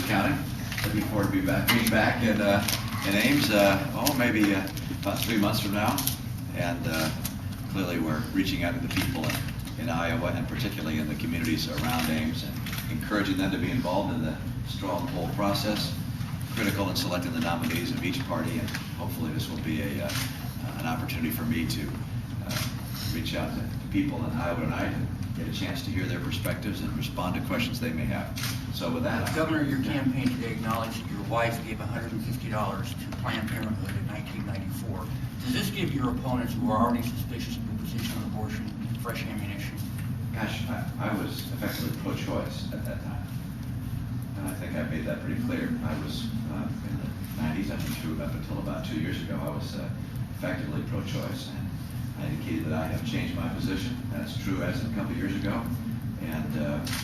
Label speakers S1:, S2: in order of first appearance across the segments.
S1: counting. Looking forward to being back in Ames, maybe about 3 months from now. And clearly we're reaching out to the people in Iowa, and particularly in the communities around Ames, and encouraging them to be involved in the straw poll process, critical in selecting the nominees of each party, and hopefully this will be an opportunity for me to reach out to people in Iowa tonight and get a chance to hear their perspectives and respond to questions they may have. So with that,
S2: Governor, your campaign today acknowledged that your wife gave $150 to Planned Parenthood in 1994. Does this give your opponents, who are already suspicious of your position on abortion, fresh ammunition?
S1: gosh, I was effectively pro-choice at that time. And I think I made that pretty clear. I was in the 90s, I think through up until about 2 years ago, I was effectively pro-choice. And I indicated that I have changed my position. That's true as of a couple of years ago. And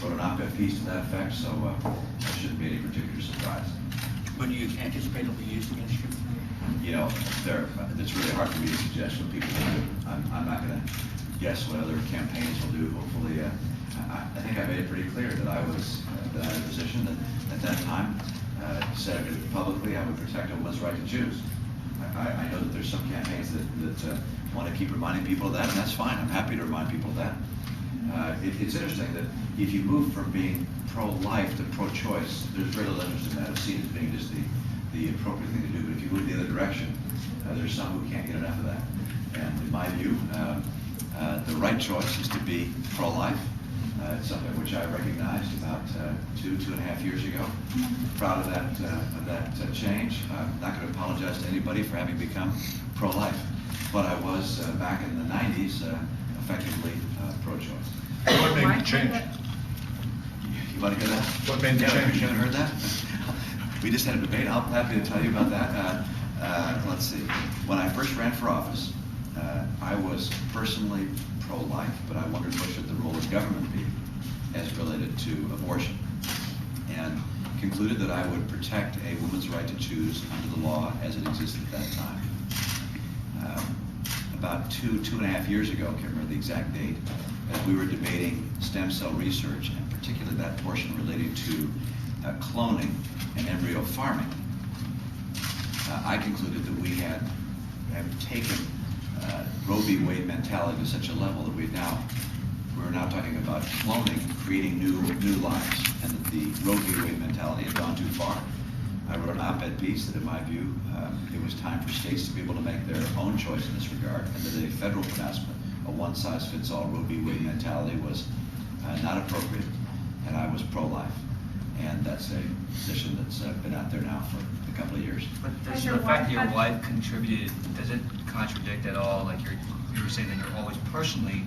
S1: wrote an op-ed piece to that effect, so that shouldn't be any particular surprise.
S2: But do you anticipate it'll be used against you?
S1: You know, it's really hard for me to suggest what people will do. I'm not going to guess what other campaigns will do. Hopefully, I think I made it pretty clear that I was that I had a position that at that time said publicly I would protect a woman's right to choose. I know that there's some campaigns that want to keep reminding people of that, and that's fine. I'm happy to remind people of that. It's interesting that if you move from being pro-life to pro-choice, there's very little interest in that. I've seen it as being just the appropriate thing to do. But if you move the other direction, there's some who can't get enough of that. And in my view, the right choice is to be pro-life. It's something which I recognized about 2.5 years ago. Proud of that change. I'm not going to apologize to anybody for having become pro-life, but I was back in the 90s effectively pro-choice.
S3: What made the change?
S1: You want to hear that?
S3: What made the change?
S1: You haven't heard that? We just had a debate. I'm happy to tell you about that. Let's see. When I first ran for office, I was personally pro-life, but I wondered what should the role of government be as related to abortion, and concluded that I would protect a woman's right to choose under the law as it existed at that time. About 2.5 years ago, I can't remember the exact date, as we were debating stem cell research, and particularly that portion relating to cloning and embryo farming, I concluded that we have taken Roe v. Wade mentality to such a level that we're now talking about cloning, creating new lives, and that the Roe v. Wade mentality had gone too far. I wrote an op-ed piece that, in my view, it was time for states to be able to make their own choice in this regard, and that a federal pronouncement, a one-size-fits-all Roe v. Wade mentality, was not appropriate, and I was pro-life. And that's a position that's been out there now for a couple of years.
S4: But does the fact that your wife contributed, does it contradict at all? Like you were saying that you're always personally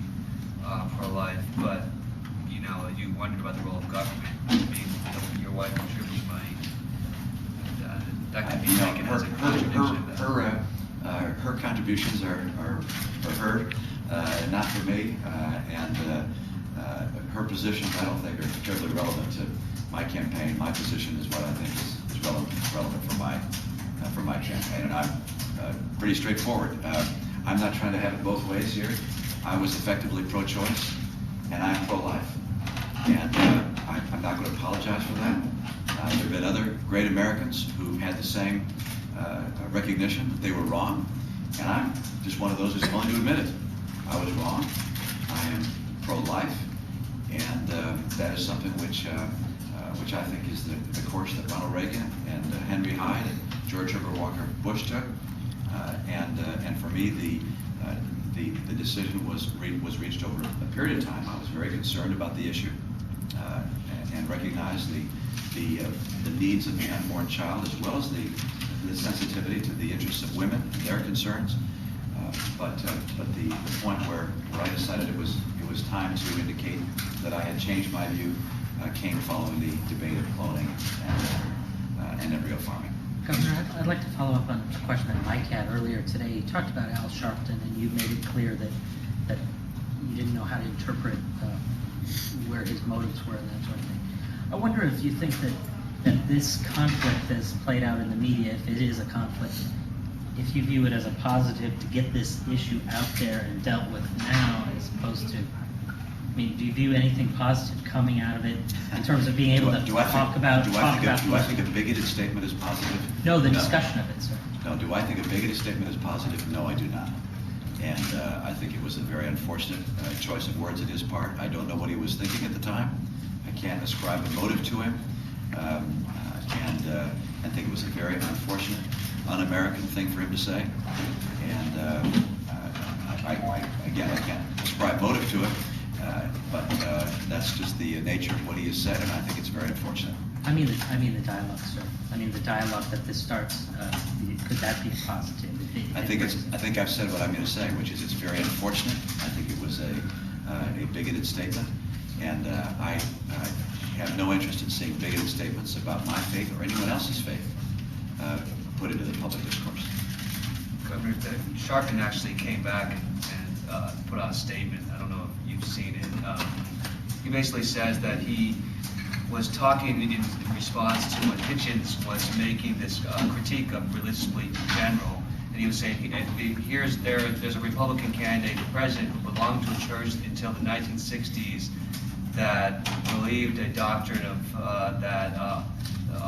S4: pro-life, but you wondered about the role of government. I mean, your wife contributes money. That could be taken as a contradiction.
S1: Her contributions are for her, not for me, and her positions I don't think are particularly relevant to my campaign. My position is what I think is relevant for my campaign, and I'm pretty straightforward. I'm not trying to have it both ways here. I was effectively pro-choice, and I'm pro-life, and I'm not going to apologize for that. There have been other great Americans who had the same recognition that they were wrong, and I'm just one of those who's willing to admit it. I was wrong. I am pro-life, and that is something which I think is the course that Ronald Reagan and Henry Hyde and George Herbert Walker Bush took, and for me the decision was reached over a period of time. I was very concerned about the issue and recognized the needs of the unborn child, as well as the sensitivity to the interests of women and their concerns. But the point where I decided it was time to indicate that I had changed my view came following the debate of cloning and embryo farming.
S5: Governor, I'd like to follow up on a question that Mike had earlier today. You talked about Al Sharpton, and you made it clear that you didn't know how to interpret where his motives were and that sort of thing. I wonder if you think that this conflict has played out in the media, if it is a conflict, if you view it as a positive to get this issue out there and dealt with now, as opposed to I mean, do you view anything positive coming out of it in terms of being able to talk about?
S1: Do I think a bigoted statement is positive?
S5: No, the discussion of it, sir.
S1: No, do I think a bigoted statement is positive? No, I do not. And I think it was a very unfortunate choice of words on his part. I don't know what he was thinking at the time. I can't ascribe a motive to him. And I think it was a very unfortunate, un-American thing for him to say. And again, I can't ascribe motive to it, but that's just the nature of what he has said, and I think it's very unfortunate.
S5: I mean the dialogue, sir. I mean the dialogue that this starts. Could that be positive?
S1: I think I've said what I'm going to say, which is it's very unfortunate. I think it was a bigoted statement, and I have no interest in seeing bigoted statements about my faith or anyone else's faith put into the public discourse.
S4: Governor, Sharpton actually came back and put out a statement. I don't know if you've seen it. He basically says that he was talking in response to when Hitchens was making this critique of religious belief in general, and he was saying, there's a Republican candidate for president who belonged to a church until the 1960s that believed a doctrine of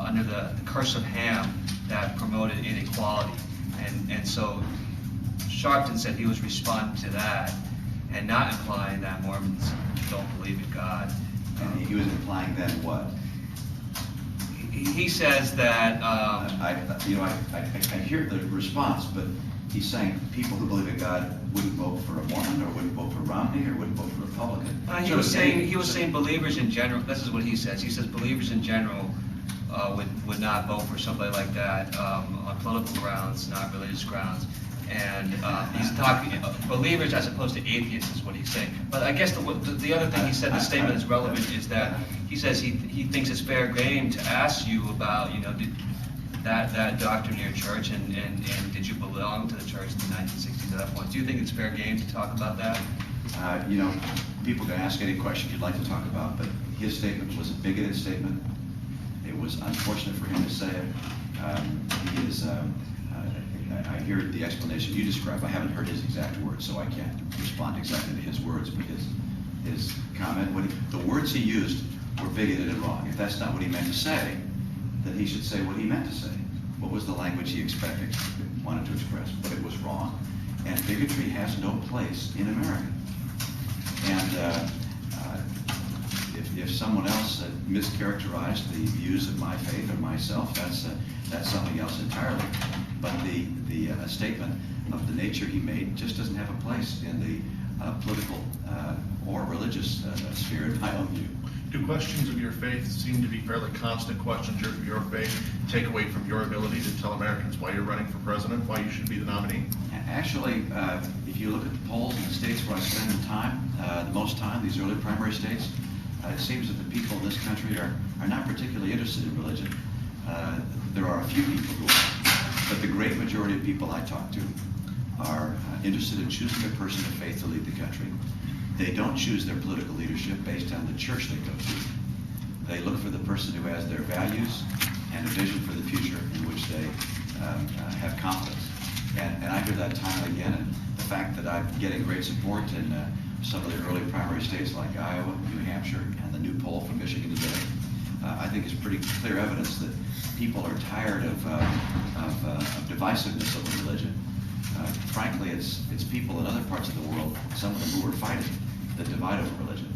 S4: under the curse of Ham that promoted inequality, and so Sharpton said he was responding to that and not implying that Mormons don't believe in God.
S1: And he was implying then what?
S4: He says that
S1: I hear the response, but he's saying people who believe in God wouldn't vote for a Mormon, or wouldn't vote for Romney, or wouldn't vote for a Republican.
S4: He was saying believers in general. This is what he says. He says believers in general would not vote for somebody like that on political grounds, not religious grounds. And he's talking believers as opposed to atheists is what he's saying. But I guess the other thing he said, the statement that's relevant, is that he says he thinks it's fair game to ask you about, that doctrine in your church, and did you belong to the church in the 1960s at that point? Do you think it's fair game to talk about that?
S1: People can ask any question you'd like to talk about, but his statement was a bigoted statement. It was unfortunate for him to say it. He is. I hear the explanation you describe. I haven't heard his exact words, so I can't respond exactly to his words, but his comment, the words he used were bigoted and wrong. If that's not what he meant to say, then he should say what he meant to say. What was the language he wanted to express? But it was wrong, and bigotry has no place in America. And if someone else mischaracterized the views of my faith or myself, that's something else entirely. But the statement of the nature he made just doesn't have a place in the political or religious sphere, in my own view.
S3: Do questions of your faith seem to be fairly constant questions of your faith, take away from your ability to tell Americans why you're running for president, why you should be the nominee?
S1: Actually, if you look at the polls in the states where I spend the most time, these early primary states, it seems that the people in this country are not particularly interested in religion. There are a few people who are, but the great majority of people I talk to are interested in choosing a person of faith to lead the country. They don't choose their political leadership based on the church they go to. They look for the person who has their values and a vision for the future in which they have confidence. And I hear that time and again, and the fact that I'm getting great support in some of the early primary states like Iowa, New Hampshire, and the new poll from Michigan today, I think is pretty clear evidence that people are tired of divisiveness over religion. Frankly, it's people in other parts of the world, some of them who are fighting, that divide over religion.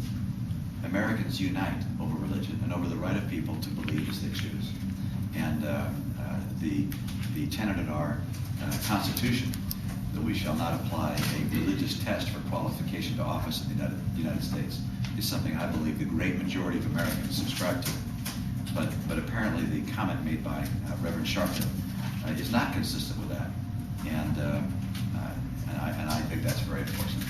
S1: Americans unite over religion and over the right of people to believe as they choose. And the tenet in our Constitution that we shall not apply a religious test for qualification to office in the United States is something I believe the great majority of Americans subscribe to. But apparently the comment made by Reverend Sharpton is not consistent with that. And I think that's very unfortunate.